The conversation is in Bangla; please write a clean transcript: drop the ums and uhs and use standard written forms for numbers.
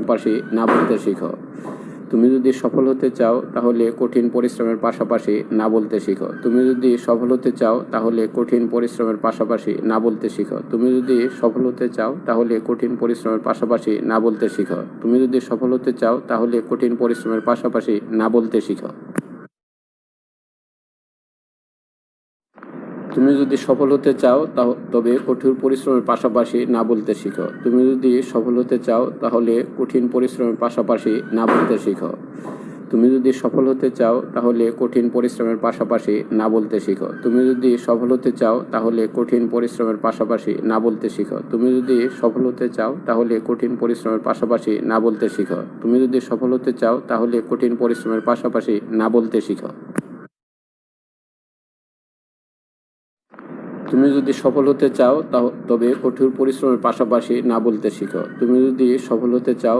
পাশাপাশি না বলতে শিখো। তুমি যদি সফল হতে চাও তাহলে কঠিন পরিশ্রমের পাশাপাশি না বলতে শিখো। তুমি যদি সফল হতে চাও তাহলে কঠিন পরিশ্রমের পাশাপাশি না বলতে শিখো। তুমি যদি সফল হতে চাও তাহলে কঠিন পরিশ্রমের পাশাপাশি না বলতে শিখো। তুমি যদি সফল হতে চাও তাহলে কঠিন পরিশ্রমের পাশাপাশি না বলতে শিখো। তুমি যদি সফল হতে চাও তবে কঠোর পরিশ্রমের পাশাপাশি না বলতে শিখো। তুমি যদি সফল হতে চাও তাহলে কঠিন পরিশ্রমের পাশাপাশি না বলতে শিখো। তুমি যদি সফল হতে চাও তাহলে কঠিন পরিশ্রমের পাশাপাশি না বলতে শিখো। তুমি যদি সফল হতে চাও তাহলে কঠিন পরিশ্রমের পাশাপাশি না বলতে শিখো। তুমি যদি সফল হতে চাও তাহলে কঠিন পরিশ্রমের পাশাপাশি না বলতে শিখো। তুমি যদি সফল হতে চাও তাহলে কঠিন পরিশ্রমের পাশাপাশি না বলতে শিখো। তুমি যদি সফল হতে চাও তবে কঠোর পরিশ্রমের পাশাপাশি না বলতে শিখো। তুমি যদি সফল হতে চাও